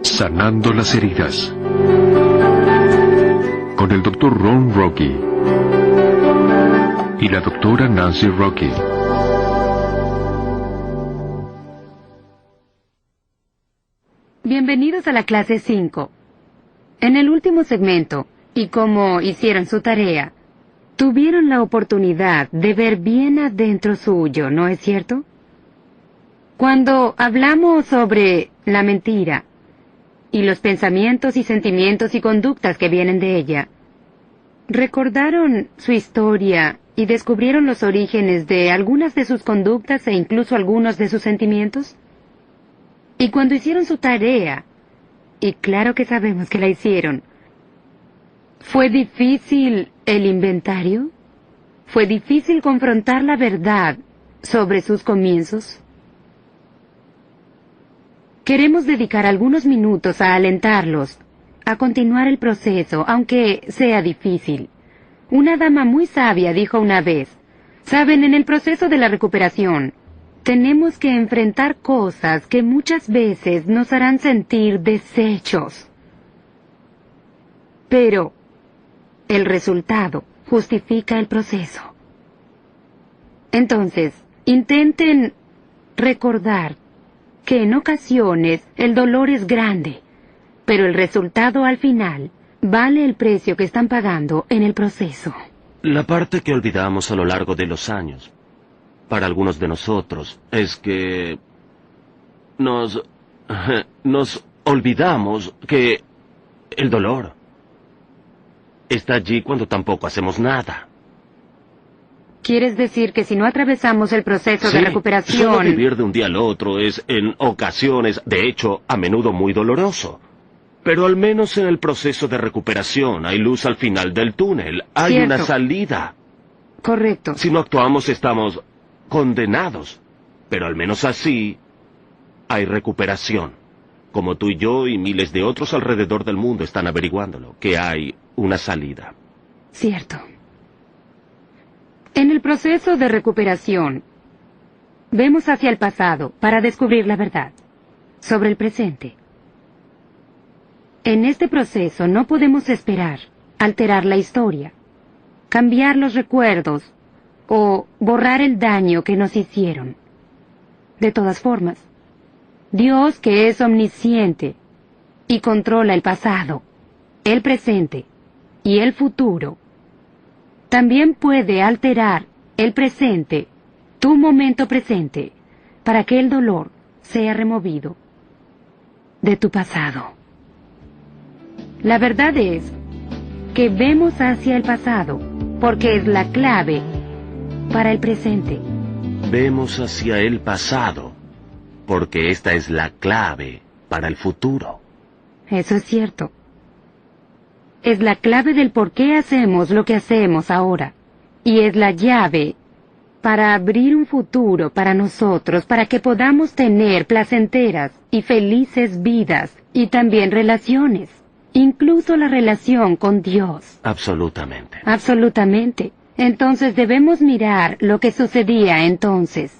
Sanando las heridas, con el Dr. Ron Rocky y la Dra. Nancy Rocky. Bienvenidos a la clase 5. En el último segmento, y como hicieron su tarea, tuvieron la oportunidad de ver bien adentro suyo, ¿no es cierto? Cuando hablamos sobre la mentira, y los pensamientos y sentimientos y conductas que vienen de ella, ¿recordaron su historia y descubrieron los orígenes de algunas de sus conductas e incluso algunos de sus sentimientos? Y cuando hicieron su tarea, y claro que sabemos que la hicieron, ¿fue difícil el inventario? ¿Fue difícil confrontar la verdad sobre sus comienzos? Queremos dedicar algunos minutos a alentarlos a continuar el proceso, aunque sea difícil. Una dama muy sabia dijo una vez, «Saben, en el proceso de la recuperación, tenemos que enfrentar cosas que muchas veces nos harán sentir deshechos. Pero el resultado justifica el proceso». Entonces, intenten recordar que en ocasiones el dolor es grande, pero el resultado al final vale el precio que están pagando en el proceso. La parte que olvidamos a lo largo de los años, para algunos de nosotros, es que nos olvidamos que el dolor está allí cuando tampoco hacemos nada. ¿Quieres decir que si no atravesamos el proceso de recuperación... Solo vivir de un día al otro es, en ocasiones, de hecho, a menudo muy doloroso. Pero al menos en el proceso de recuperación hay luz al final del túnel. Hay Cierto. una salida. Correcto. Si no actuamos, estamos condenados. Pero al menos así hay recuperación. Como tú y yo y miles de otros alrededor del mundo están averiguándolo, que hay una salida. Cierto. En el proceso de recuperación, vemos hacia el pasado para descubrir la verdad sobre el presente. En este proceso no podemos esperar alterar la historia, cambiar los recuerdos o borrar el daño que nos hicieron. De todas formas, Dios, que es omnisciente y controla el pasado, el presente y el futuro, también puede alterar el presente, tu momento presente, para que el dolor sea removido de tu pasado. La verdad es que vemos hacia el pasado porque es la clave para el presente. Vemos hacia el pasado porque esta es la clave para el futuro. Eso es cierto. Es la clave del por qué hacemos lo que hacemos ahora. Y es la llave para abrir un futuro para nosotros, para que podamos tener placenteras y felices vidas y también relaciones. Incluso la relación con Dios. Absolutamente. Absolutamente. Entonces debemos mirar lo que sucedía entonces.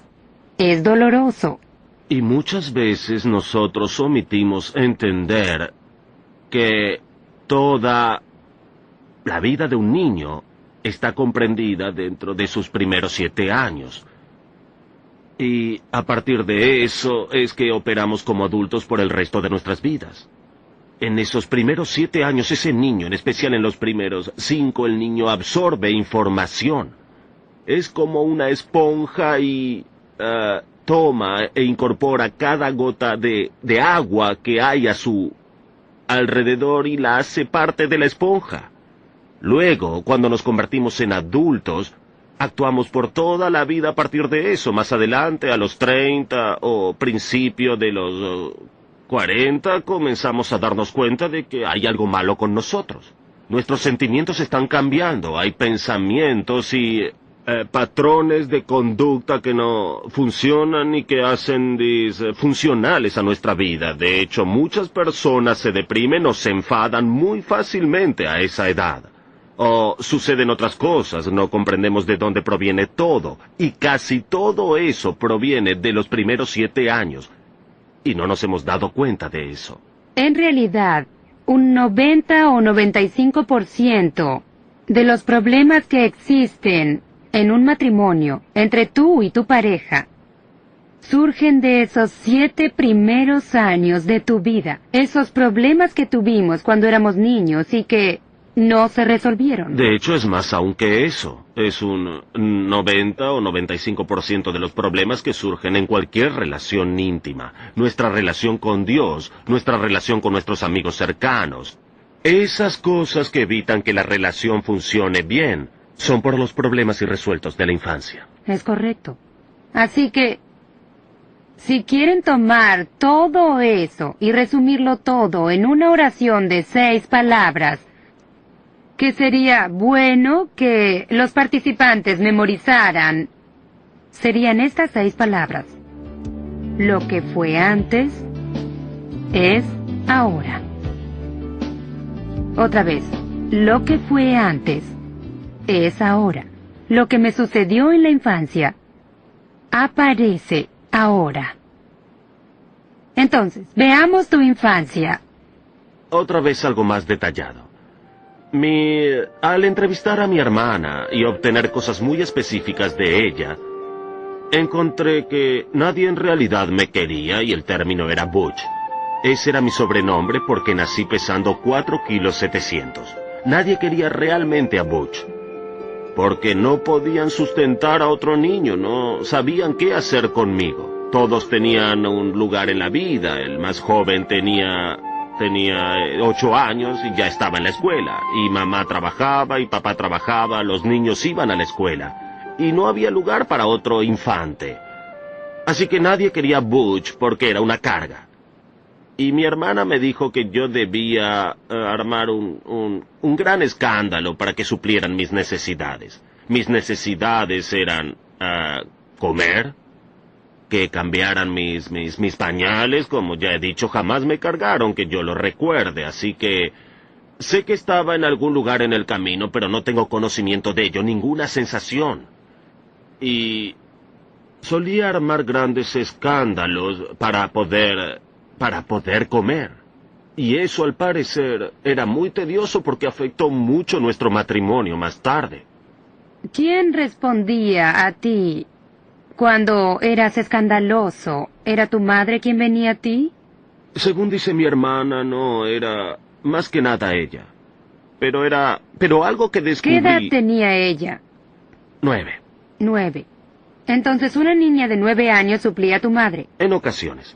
Es doloroso. Y muchas veces nosotros omitimos entender que toda la vida de un niño está comprendida dentro de sus primeros 7 años. Y a partir de eso es que operamos como adultos por el resto de nuestras vidas. En esos primeros 7 años, ese niño, en especial en los primeros 5, el niño absorbe información. Es como una esponja y toma e incorpora cada gota de agua que hay a su alrededor y la hace parte de la esponja. Luego, cuando nos convertimos en adultos, actuamos por toda la vida a partir de eso. Más adelante, a los 30 o principio de los 40, comenzamos a darnos cuenta de que hay algo malo con nosotros. Nuestros sentimientos están cambiando, hay pensamientos y patrones de conducta que no funcionan y que hacen disfuncionales a nuestra vida. De hecho, muchas personas se deprimen o se enfadan muy fácilmente a esa edad. O suceden otras cosas, no comprendemos de dónde proviene todo. Y casi todo eso proviene de los primeros 7 años. Y no nos hemos dado cuenta de eso. En realidad, un 90 o 95% de los problemas que existen en un matrimonio entre tú y tu pareja surgen de esos 7 primeros años de tu vida. Esos problemas que tuvimos cuando éramos niños y que no se resolvieron. De hecho, es más aún que eso. Es un 90 o 95% de los problemas que surgen en cualquier relación íntima. Nuestra relación con Dios, nuestra relación con nuestros amigos cercanos. Esas cosas que evitan que la relación funcione bien son por los problemas irresueltos de la infancia. Es correcto. Así que, si quieren tomar todo eso y resumirlo todo en una oración de 6 palabras, que sería bueno que los participantes memorizaran, serían estas 6 palabras. Lo que fue antes es ahora. Otra vez, lo que fue antes es ahora. Lo que me sucedió en la infancia aparece ahora. Entonces, veamos tu infancia. Otra vez algo más detallado. Al entrevistar a mi hermana y obtener cosas muy específicas de ella, encontré que nadie en realidad me quería y el término era Butch. Ese era mi sobrenombre porque nací pesando 4 kilos 700. Nadie quería realmente a Butch, porque no podían sustentar a otro niño, no sabían qué hacer conmigo. Todos tenían un lugar en la vida, el más joven tenía 8 años y ya estaba en la escuela. Y mamá trabajaba y papá trabajaba, los niños iban a la escuela. Y no había lugar para otro infante. Así que nadie quería a Butch porque era una carga. Y mi hermana me dijo que yo debía armar un gran escándalo para que suplieran mis necesidades. Mis necesidades eran comer, que cambiaran mis pañales, como ya he dicho, jamás me cargaron que yo lo recuerde, así que sé que estaba en algún lugar en el camino, pero no tengo conocimiento de ello, ninguna sensación. Y solía armar grandes escándalos para poder comer. Y eso, al parecer, era muy tedioso porque afectó mucho nuestro matrimonio más tarde. ¿Quién respondía a ti cuando eras escandaloso? ¿Era tu madre quien venía a ti? Según dice mi hermana, no, era más que nada ella. Pero algo que descubrí... ¿Qué edad tenía ella? 9. 9. Entonces una niña de 9 años suplía a tu madre. En ocasiones.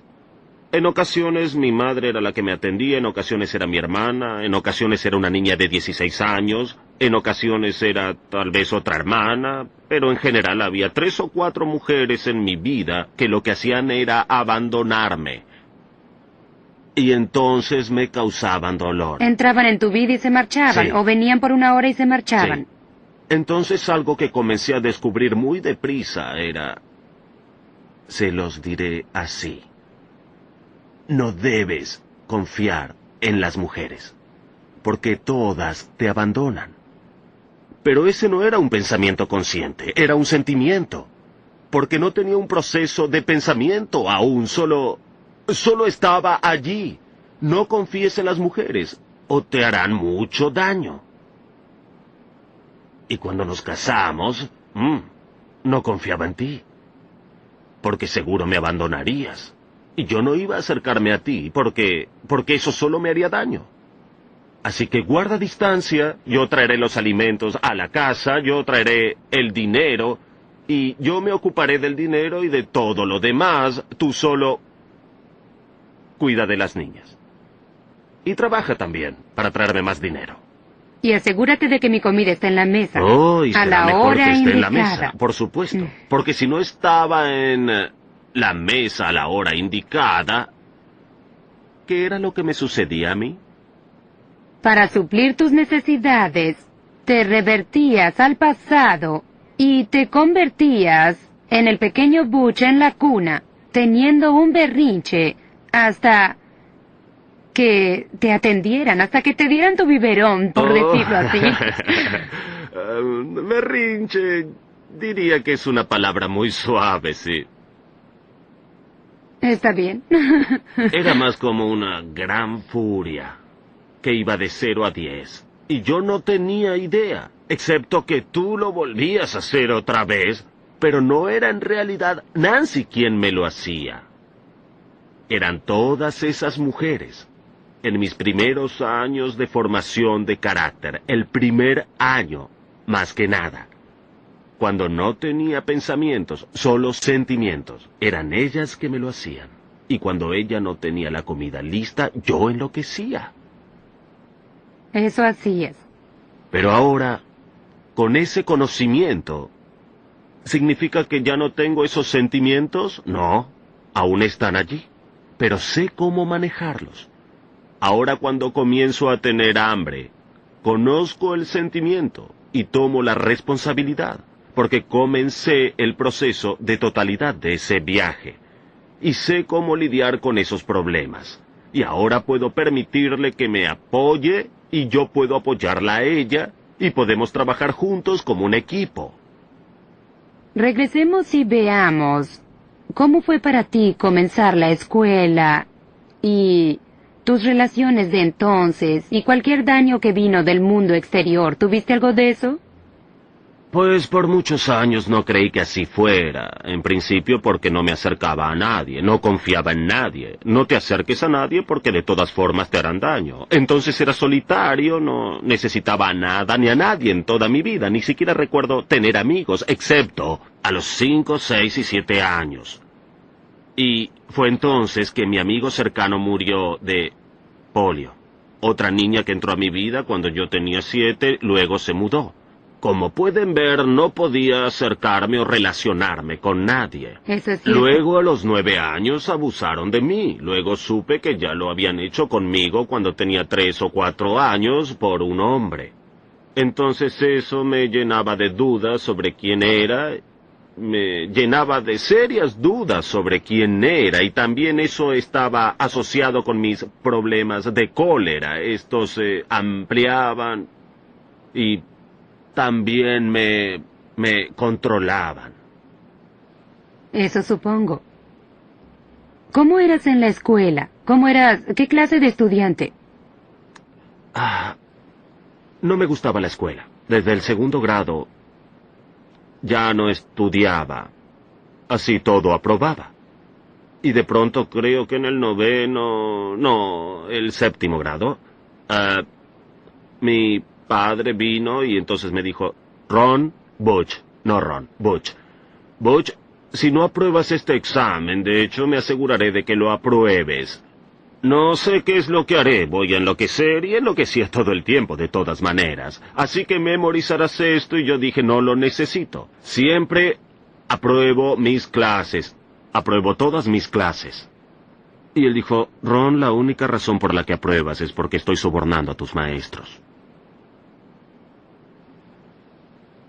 En ocasiones mi madre era la que me atendía, en ocasiones era mi hermana, en ocasiones era una niña de 16 años, en ocasiones era tal vez otra hermana, pero en general había 3 o 4 mujeres en mi vida que lo que hacían era abandonarme. Y entonces me causaban dolor. Entraban en tu vida y se marchaban, Sí. o venían por una hora y se marchaban. Sí. Entonces algo que comencé a descubrir muy deprisa era... Se los diré así. No debes confiar en las mujeres, porque todas te abandonan. Pero ese no era un pensamiento consciente, era un sentimiento, porque no tenía un proceso de pensamiento aún, solo estaba allí. No confíes en las mujeres, o te harán mucho daño. Y cuando nos casamos, no confiaba en ti, porque seguro me abandonarías. Y yo no iba a acercarme a ti, porque eso solo me haría daño. Así que guarda distancia, yo traeré los alimentos a la casa, yo traeré el dinero, y yo me ocuparé del dinero y de todo lo demás. Tú solo cuida de las niñas. Y trabaja también, para traerme más dinero. Y asegúrate de que mi comida esté en la mesa. Oh, y a será la mejor hora que esté en la indicada. mesa, por supuesto. Porque si no estaba en la mesa a la hora indicada, ¿qué era lo que me sucedía a mí? Para suplir tus necesidades, te revertías al pasado y te convertías en el pequeño Butch en la cuna, teniendo un berrinche hasta que te atendieran, hasta que te dieran tu biberón, por decirlo así. Berrinche, diría que es una palabra muy suave, sí. Está bien. Era más como una gran furia, que iba de 0 a 10. Y yo no tenía idea, excepto que tú lo volvías a hacer otra vez, pero no era en realidad Nancy quien me lo hacía. Eran todas esas mujeres. En mis primeros años de formación de carácter, el primer año, más que nada. Cuando no tenía pensamientos, solo sentimientos, eran ellas que me lo hacían. Y cuando ella no tenía la comida lista, yo enloquecía. Eso hacías. Pero ahora, con ese conocimiento, ¿significa que ya no tengo esos sentimientos? No, aún están allí, pero sé cómo manejarlos. Ahora cuando comienzo a tener hambre, conozco el sentimiento y tomo la responsabilidad, porque comencé el proceso de totalidad de ese viaje, y sé cómo lidiar con esos problemas. Y ahora puedo permitirle que me apoye, y yo puedo apoyarla a ella, y podemos trabajar juntos como un equipo. Regresemos y veamos cómo fue para ti comenzar la escuela y tus relaciones de entonces y cualquier daño que vino del mundo exterior. ¿Tuviste algo de eso? Pues por muchos años no creí que así fuera. En principio porque no me acercaba a nadie, no confiaba en nadie. No te acerques a nadie porque de todas formas te harán daño. Entonces era solitario, no necesitaba a nada ni a nadie en toda mi vida. Ni siquiera recuerdo tener amigos, excepto a los 5, 6 y 7 años. Y fue entonces que mi amigo cercano murió de polio. Otra niña que entró a mi vida cuando yo tenía 7, luego se mudó. Como pueden ver, no podía acercarme o relacionarme con nadie. Eso es cierto. Luego, a los 9 años, abusaron de mí. Luego supe que ya lo habían hecho conmigo cuando tenía 3 o 4 años por un hombre. Entonces eso me llenaba de dudas sobre quién era. Me llenaba de serias dudas sobre quién era, y también eso estaba asociado con mis problemas de cólera. Estos se ampliaban y también me controlaban. Eso supongo. ¿Cómo eras en la escuela? ¿Cómo eras? ¿Qué clase de estudiante? No me gustaba la escuela. Desde el 2º grado ya no estudiaba. Así todo aprobaba. Y de pronto creo que en el 9º, no, el 7º grado, mi padre vino y entonces me dijo, Ron, Butch, no Ron, Butch. Butch, si no apruebas este examen, de hecho me aseguraré de que lo apruebes. No sé qué es lo que haré, voy a enloquecer y enloquecía todo el tiempo de todas maneras. Así que memorizarás esto y yo dije, no lo necesito. Siempre apruebo mis clases, apruebo todas mis clases. Y él dijo, Ron, la única razón por la que apruebas es porque estoy sobornando a tus maestros.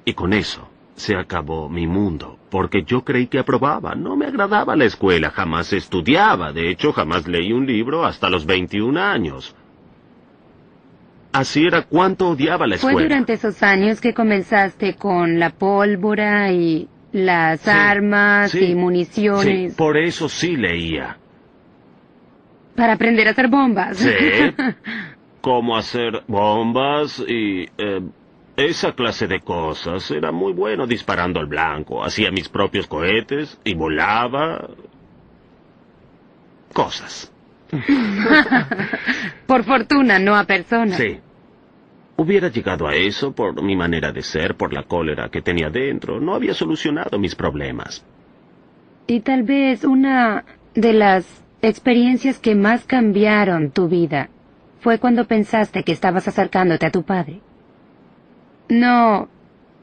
Y con eso se acabó mi mundo, porque yo creí que aprobaba. No me agradaba la escuela, jamás estudiaba. De hecho, jamás leí un libro hasta los 21 años. Así era cuánto odiaba la escuela. ¿Fue durante esos años que comenzaste con la pólvora y las armas y municiones? Sí, por eso sí leía. Para aprender a hacer bombas. Sí, cómo hacer bombas y esa clase de cosas. Era muy bueno disparando al blanco. Hacía mis propios cohetes y volaba. Cosas. Por fortuna, no a personas. Sí. Hubiera llegado a eso por mi manera de ser, por la cólera que tenía dentro. No había solucionado mis problemas. Y tal vez una de las experiencias que más cambiaron tu vida fue cuando pensaste que estabas acercándote a tu padre. No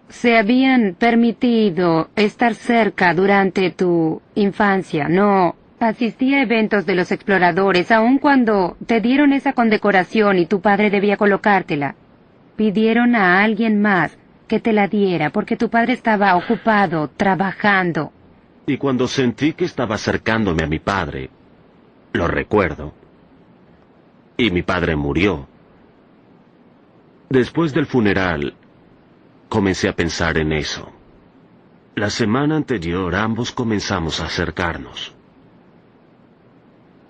se habían permitido estar cerca durante tu infancia, no asistí a eventos de los exploradores, aun cuando te dieron esa condecoración y tu padre debía colocártela. Pidieron a alguien más que te la diera porque tu padre estaba ocupado, trabajando. Y cuando sentí que estaba acercándome a mi padre, lo recuerdo, y mi padre murió. Después del funeral, comencé a pensar en eso. La semana anterior ambos comenzamos a acercarnos.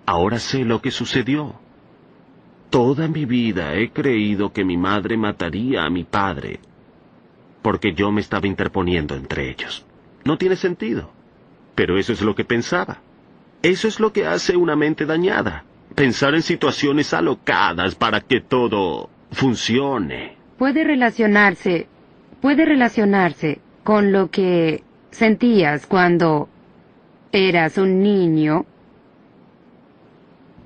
Ahora sé lo que sucedió. Toda mi vida he creído que mi madre mataría a mi padre porque yo me estaba interponiendo entre ellos. No tiene sentido, pero eso es lo que pensaba. Eso es lo que hace una mente dañada. Pensar en situaciones alocadas para que todo funcione. Puede relacionarse con lo que sentías cuando eras un niño,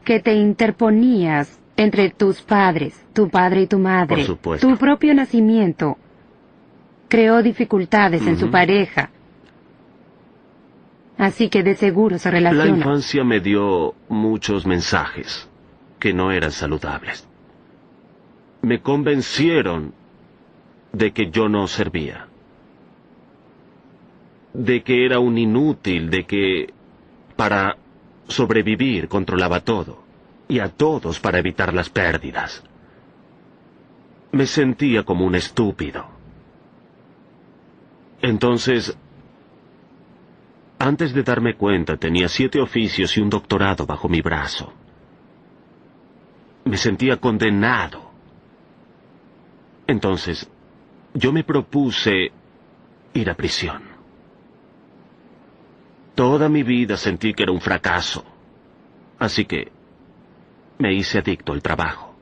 que te interponías entre tus padres, tu padre y tu madre. Por supuesto. Tu propio nacimiento creó dificultades en su pareja. Así que de seguro se La relaciona. infancia me dio muchos mensajes que no eran saludables. Me convencieron de que yo no servía, de que era un inútil, de que para sobrevivir controlaba todo, y a todos para evitar las pérdidas. Me sentía como un estúpido. Entonces, antes de darme cuenta, tenía 7 oficios y un doctorado bajo mi brazo. Me sentía condenado. Entonces, yo me propuse ir a prisión. Toda mi vida sentí que era un fracaso. Así que me hice adicto al trabajo.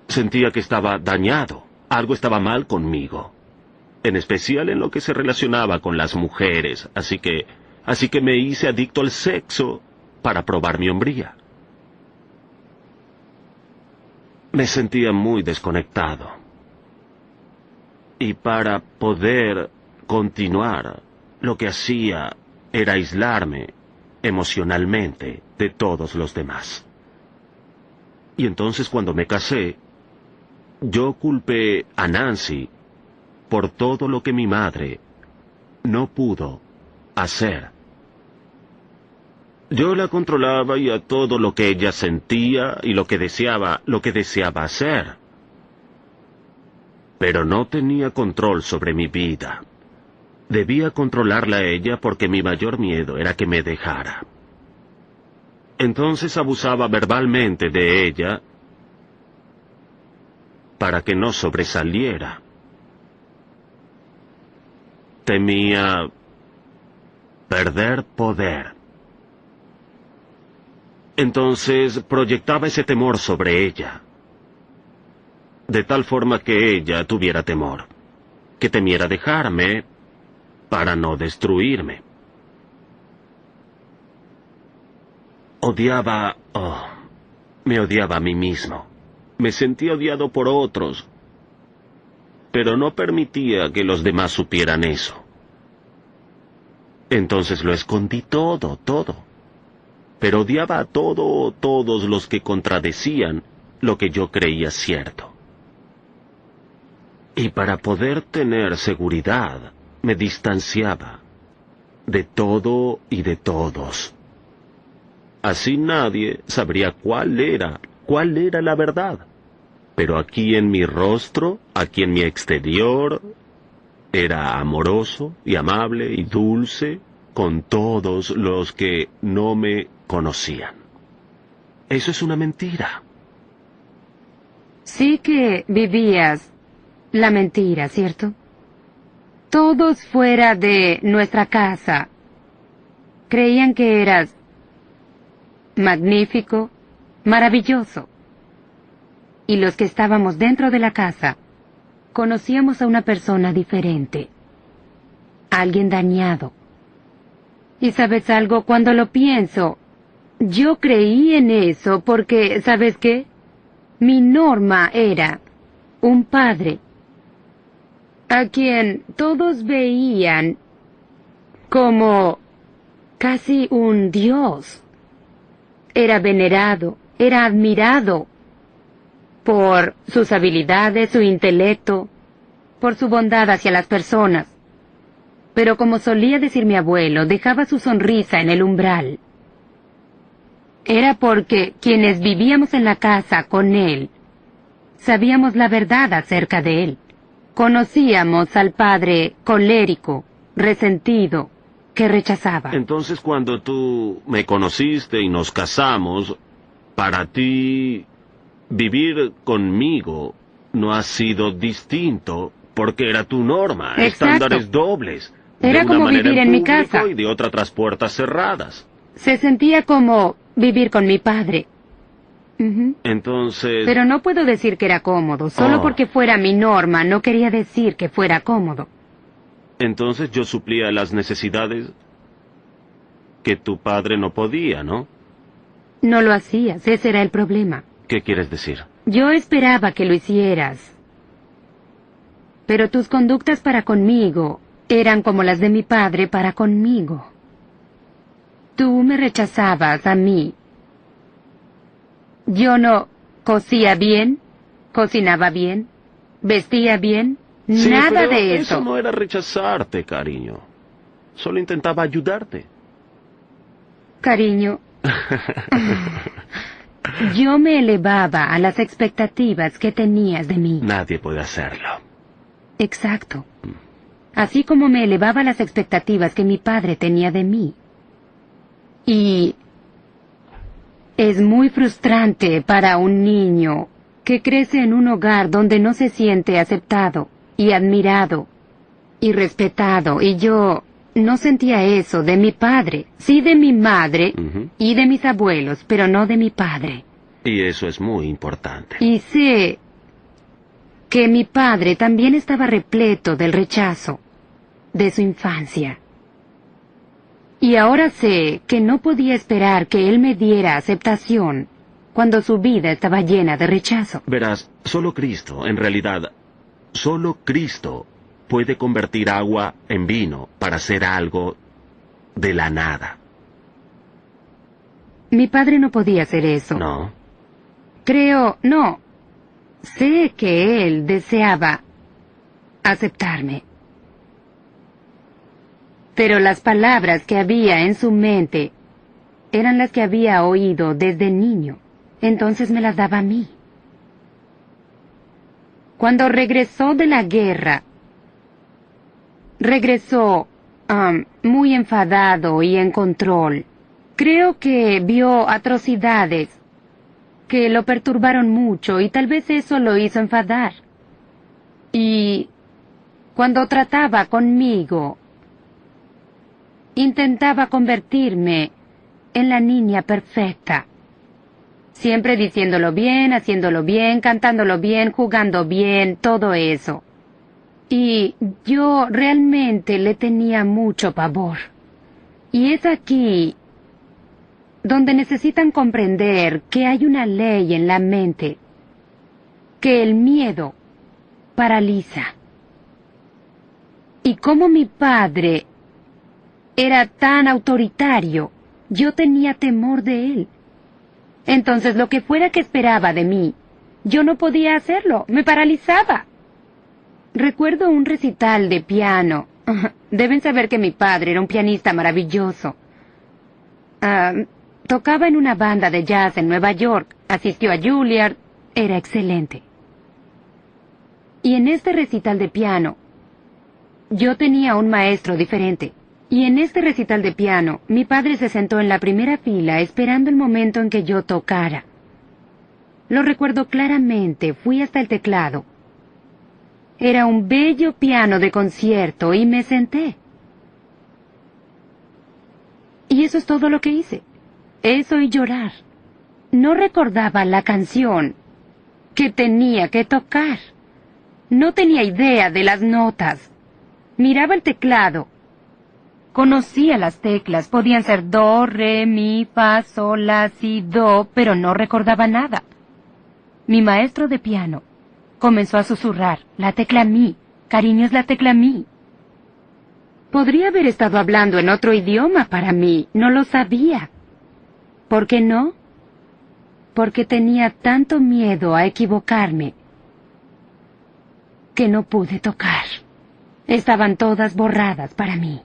Sentía que estaba dañado. Algo estaba mal conmigo. En especial en lo que se relacionaba con las mujeres. Así que me hice adicto al sexo para probar mi hombría. Me sentía muy desconectado. Y para poder continuar, lo que hacía era aislarme emocionalmente de todos los demás. Y entonces cuando me casé, yo culpé a Nancy por todo lo que mi madre no pudo hacer. Yo la controlaba y a todo lo que ella sentía y lo que deseaba hacer. Pero no tenía control sobre mi vida. Debía controlarla a ella porque mi mayor miedo era que me dejara. Entonces abusaba verbalmente de ella para que no sobresaliera. Temía perder poder. Entonces proyectaba ese temor sobre ella, de tal forma que ella tuviera temor, que temiera dejarme para no destruirme. Me odiaba a mí mismo. Me sentía odiado por otros, pero no permitía que los demás supieran eso. Entonces lo escondí todo. Pero odiaba a todos los que contradecían lo que yo creía cierto. Y para poder tener seguridad, me distanciaba de todo y de todos. Así nadie sabría cuál era la verdad. Pero aquí en mi rostro, aquí en mi exterior, era amoroso y amable y dulce con todos los que no me conocían. Eso es una mentira. Sí que vivías la mentira, ¿cierto? Todos fuera de nuestra casa creían que eras magnífico, maravilloso. Y los que estábamos dentro de la casa conocíamos a una persona diferente, alguien dañado. Y ¿sabes algo? Cuando lo pienso, yo creí en eso porque, ¿sabes qué? Mi norma era un padre a quien todos veían como casi un dios. Era venerado, era admirado por sus habilidades, su intelecto, por su bondad hacia las personas. Pero como solía decir mi abuelo, dejaba su sonrisa en el umbral. era porque quienes vivíamos en la casa con él sabíamos la verdad acerca de él. Conocíamos al padre colérico, resentido, que rechazaba. Entonces, cuando tú me conociste y nos casamos, para ti vivir conmigo no ha sido distinto porque era tu norma, Exacto. estándares dobles. Era de una como manera vivir en mi público casa. y de otra tras puertas cerradas. Se sentía como vivir con mi padre. Ujú. Entonces, Pero no puedo decir que era cómodo. Solo Oh. porque fuera mi norma no quería decir que fuera cómodo. entonces yo suplía las necesidades que tu padre no podía, ¿no? No lo hacías, ese era el problema. ¿Qué quieres decir? Yo esperaba que lo hicieras. Pero tus conductas para conmigo eran como las de mi padre para conmigo. Tú me rechazabas a mí. Yo no cosía bien, cocinaba bien, vestía bien, Sí, nada pero de eso eso. no era rechazarte, cariño. Solo intentaba ayudarte. Cariño, yo me elevaba a las expectativas que tenías de mí. Nadie puede hacerlo. Exacto. Así como me elevaba a las expectativas que mi padre tenía de mí. Y es muy frustrante para un niño que crece en un hogar donde no se siente aceptado y admirado y respetado. Y yo no sentía eso de mi padre, sí de mi madre Ujú. y de mis abuelos, pero no de mi padre. Y eso es muy importante. Y sé que mi padre también estaba repleto del rechazo de su infancia. Y ahora sé que no podía esperar que él me diera aceptación cuando su vida estaba llena de rechazo. Verás, solo Cristo, en realidad, solo Cristo puede convertir agua en vino para hacer algo de la nada. Mi padre no podía hacer eso. ¿No? No. Sé que él deseaba aceptarme. Pero las palabras que había en su mente eran las que había oído desde niño. Entonces me las daba a mí. Cuando regresó de la guerra, regresó muy enfadado y en control. Creo que vio atrocidades que lo perturbaron mucho y tal vez eso lo hizo enfadar. Y cuando trataba conmigo, intentaba convertirme en la niña perfecta. Siempre diciéndolo bien, haciéndolo bien, cantándolo bien, jugando bien, todo eso. Y yo realmente le tenía mucho pavor. Y es aquí donde necesitan comprender que hay una ley en la mente, que el miedo paraliza. Y como mi padre era tan autoritario, yo tenía temor de él. Entonces lo que fuera que esperaba de mí, yo no podía hacerlo, me paralizaba. Recuerdo un recital de piano. Deben saber que mi padre era un pianista maravilloso. Tocaba en una banda de jazz en Nueva York, asistió a Juilliard, era excelente. Y en este recital de piano, yo tenía un maestro diferente. Y en este recital de piano, mi padre se sentó en la primera fila esperando el momento en que yo tocara. Lo recuerdo claramente, fui hasta el teclado. Era un bello piano de concierto y me senté. Y eso es todo lo que hice. Eso y llorar. No recordaba la canción que tenía que tocar. No tenía idea de las notas. Miraba el teclado. Conocía las teclas, podían ser do, re, mi, fa, sol, la, si, do, pero no recordaba nada. Mi maestro de piano comenzó a susurrar, la tecla mi, cariño es la tecla mi. Podría haber estado hablando en otro idioma para mí, no lo sabía. ¿Por qué no? Porque tenía tanto miedo a equivocarme que no pude tocar. Estaban todas borradas para mí.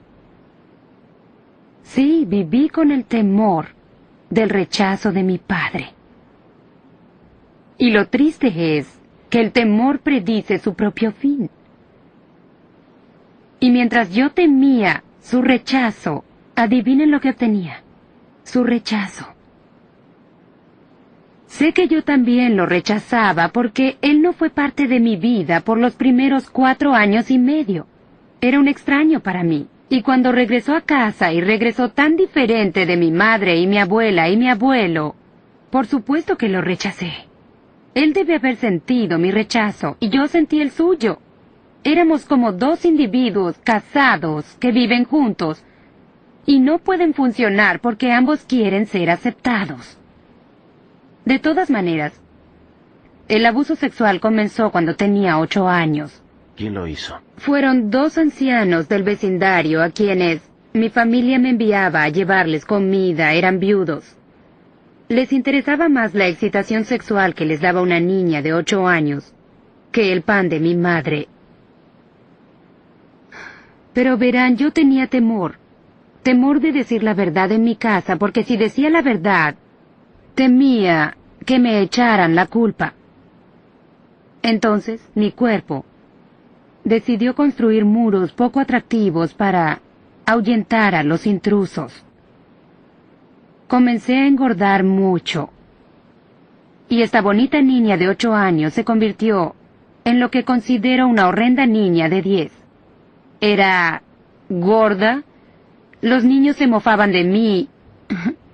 Sí, viví con el temor del rechazo de mi padre. Y lo triste es que el temor predice su propio fin. Y mientras yo temía su rechazo, adivinen lo que obtenía. Su rechazo. Sé que yo también lo rechazaba porque él no fue parte de mi vida por los primeros 4 años y medio. Era un extraño para mí. Y cuando regresó a casa y regresó tan diferente de mi madre y mi abuela y mi abuelo, por supuesto que lo rechacé. Él debe haber sentido mi rechazo y yo sentí el suyo. Éramos como 2 individuos casados que viven juntos y no pueden funcionar porque ambos quieren ser aceptados. De todas maneras, el abuso sexual comenzó cuando tenía 8 años. ¿Quién lo hizo? Fueron 2 ancianos del vecindario a quienes mi familia me enviaba a llevarles comida, eran viudos. Les interesaba más la excitación sexual que les daba una niña de 8 años que el pan de mi madre. Pero verán, yo tenía temor de decir la verdad en mi casa, porque si decía la verdad, temía que me echaran la culpa. Entonces, mi cuerpo decidió construir muros poco atractivos para ahuyentar a los intrusos. Comencé a engordar mucho. Y esta bonita niña de 8 años se convirtió en lo que considero una horrenda niña de 10. Era gorda. Los niños se mofaban de mí.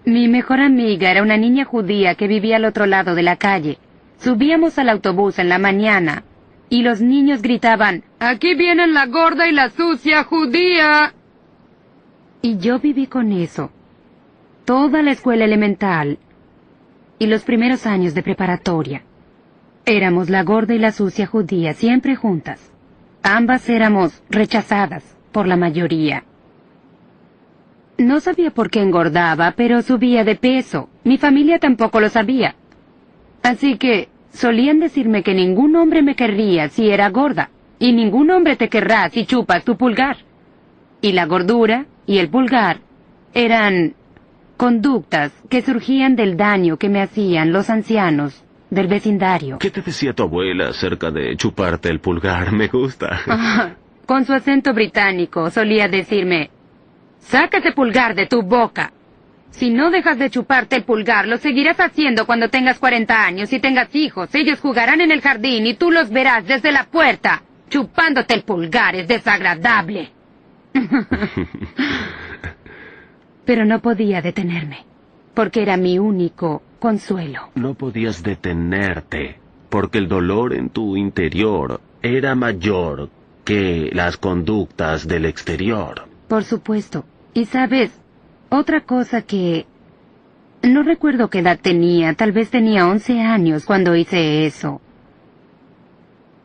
Mi mejor amiga era una niña judía que vivía al otro lado de la calle. Subíamos al autobús en la mañana y los niños gritaban, «¡Aquí vienen la gorda y la sucia judía!». Y yo viví con eso toda la escuela elemental y los primeros años de preparatoria. Éramos la gorda y la sucia judía, siempre juntas. Ambas éramos rechazadas por la mayoría. No sabía por qué engordaba, pero subía de peso. Mi familia tampoco lo sabía. Así que solían decirme que ningún hombre me querría si era gorda, y ningún hombre te querrá si chupas tu pulgar. Y la gordura y el pulgar eran conductas que surgían del daño que me hacían los ancianos del vecindario. ¿Qué te decía tu abuela acerca de chuparte el pulgar? Me gusta. Con su acento británico solía decirme, «Saca ese pulgar de tu boca. Si no dejas de chuparte el pulgar, lo seguirás haciendo cuando tengas 40 años y tengas hijos. Ellos jugarán en el jardín y tú los verás desde la puerta. Chupándote el pulgar es desagradable». Pero no podía detenerme, porque era mi único consuelo. No podías detenerte, porque el dolor en tu interior era mayor que las conductas del exterior. Por supuesto. Y sabes, otra cosa que... no recuerdo qué edad tenía, tal vez tenía 11 años cuando hice eso.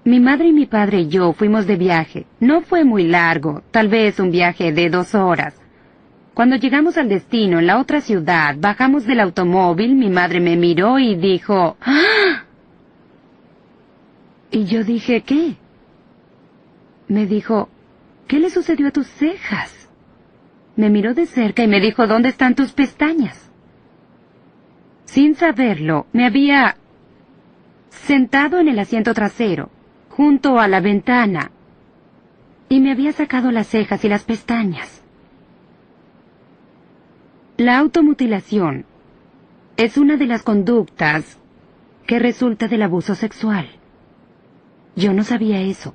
Mi madre y mi padre y yo fuimos de viaje. No fue muy largo, tal vez un viaje de 2 horas. Cuando llegamos al destino, en la otra ciudad, bajamos del automóvil, mi madre me miró y dijo, «¡Ah!». Y yo dije, ¿qué? Me dijo, «¿Qué le sucedió a tus cejas?». Me miró de cerca y me dijo, «¿Dónde están tus pestañas?». Sin saberlo, me había sentado en el asiento trasero, junto a la ventana, y me había sacado las cejas y las pestañas. La automutilación es una de las conductas que resulta del abuso sexual. Yo no sabía eso.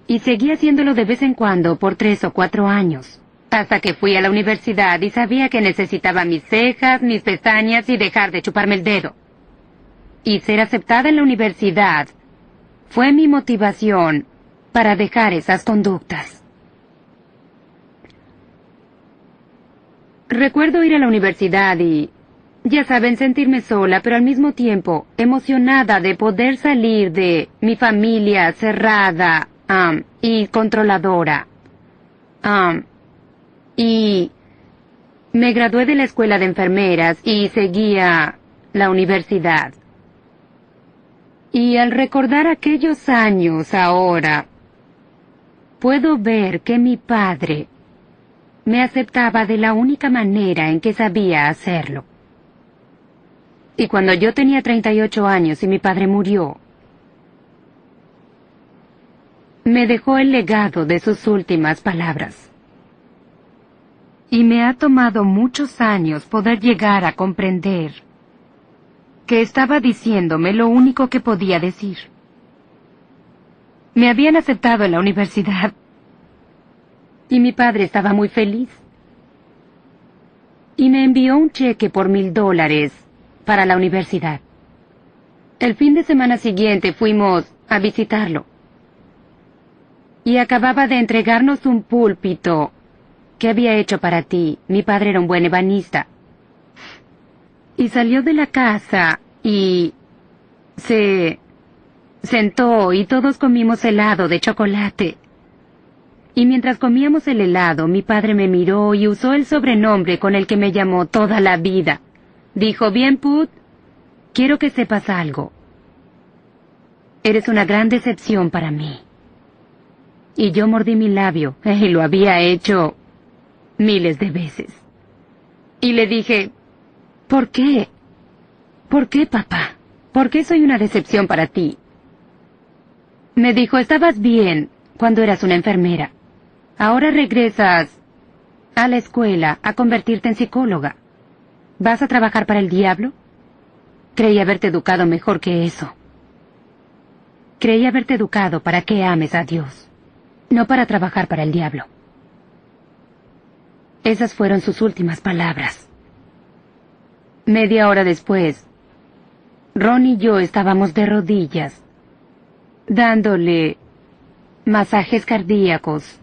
Y seguí haciéndolo de vez en cuando por 3 o 4 años, hasta que fui a la universidad y sabía que necesitaba mis cejas, mis pestañas y dejar de chuparme el dedo. Y ser aceptada en la universidad fue mi motivación para dejar esas conductas. Recuerdo ir a la universidad y, ya saben, sentirme sola, pero al mismo tiempo emocionada de poder salir de mi familia cerrada y controladora. Y me gradué de la escuela de enfermeras y seguía la universidad. Y al recordar aquellos años ahora, puedo ver que mi padre me aceptaba de la única manera en que sabía hacerlo. Y cuando yo tenía 38 años y mi padre murió, me dejó el legado de sus últimas palabras. Y me ha tomado muchos años poder llegar a comprender que estaba diciéndome lo único que podía decir. Me habían aceptado en la universidad y mi padre estaba muy feliz. Y me envió un cheque por $1000 para la universidad. El fin de semana siguiente fuimos a visitarlo. Y acababa de entregarnos un púlpito que había hecho para ti. Mi padre era un buen ebanista. Y salió de la casa y se sentó y todos comimos helado de chocolate. Y mientras comíamos el helado, mi padre me miró y usó el sobrenombre con el que me llamó toda la vida. Dijo, bien, Put, quiero que sepas algo. Eres una gran decepción para mí. Y yo mordí mi labio, y lo había hecho miles de veces. Y le dije, ¿por qué? ¿Por qué, papá? ¿Por qué soy una decepción para ti? Me dijo, estabas bien cuando eras una enfermera. Ahora regresas a la escuela a convertirte en psicóloga. ¿Vas a trabajar para el diablo? Creí haberte educado mejor que eso. Creí haberte educado para que ames a Dios, no para trabajar para el diablo. Esas fueron sus últimas palabras. Media hora después, Ron y yo estábamos de rodillas, dándole masajes cardíacos,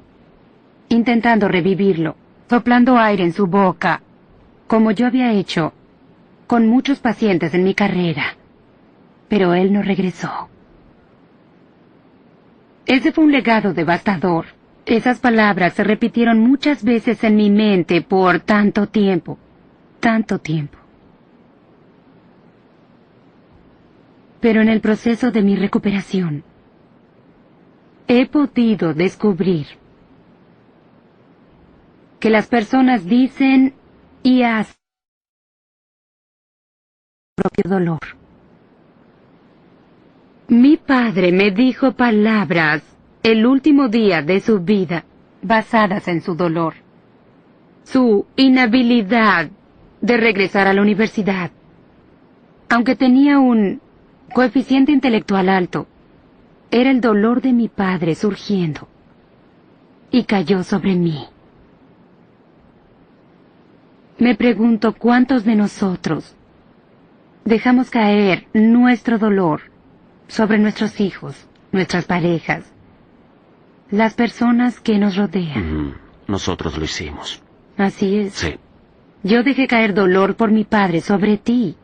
intentando revivirlo, soplando aire en su boca, como yo había hecho con muchos pacientes en mi carrera. Pero él no regresó. Ese fue un legado devastador. Esas palabras se repitieron muchas veces en mi mente por tanto tiempo, tanto tiempo. Pero en el proceso de mi recuperación, he podido descubrir que las personas dicen y hacen su propio dolor. Mi padre me dijo palabras el último día de su vida basadas en su dolor, su inhabilidad de regresar a la universidad. Aunque tenía un coeficiente intelectual alto, era el dolor de mi padre surgiendo y cayó sobre mí. Me pregunto cuántos de nosotros dejamos caer nuestro dolor sobre nuestros hijos, nuestras parejas, las personas que nos rodean. Nosotros lo hicimos. Así es. Sí. Yo dejé caer dolor por mi padre sobre ti.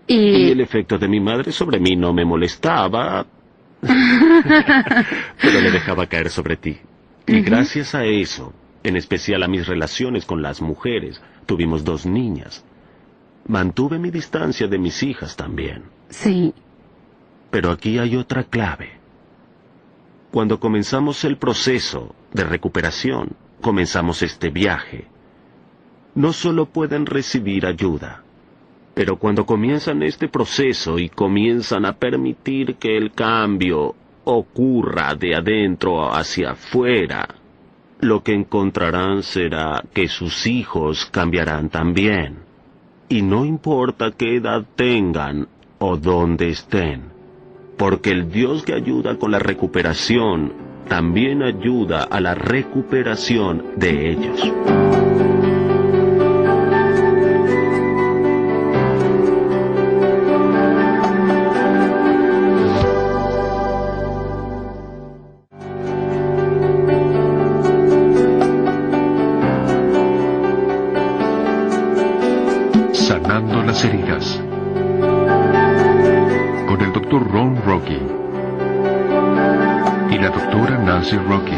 Y el efecto de mi madre sobre mí no me molestaba, pero le dejaba caer sobre ti. Y gracias a eso, en especial a mis relaciones con las mujeres, tuvimos 2 niñas. Mantuve mi distancia de mis hijas también. Sí. Pero aquí hay otra clave. Cuando comenzamos el proceso de recuperación, comenzamos este viaje, no solo pueden recibir ayuda, pero cuando comienzan este proceso y comienzan a permitir que el cambio ocurra de adentro hacia afuera, lo que encontrarán será que sus hijos cambiarán también. Y no importa qué edad tengan o dónde estén, porque el Dios que ayuda con la recuperación también ayuda a la recuperación de ellos. Sanando las heridas. Con el Dr. Ron Rocky y la doctora Nancy Rocky.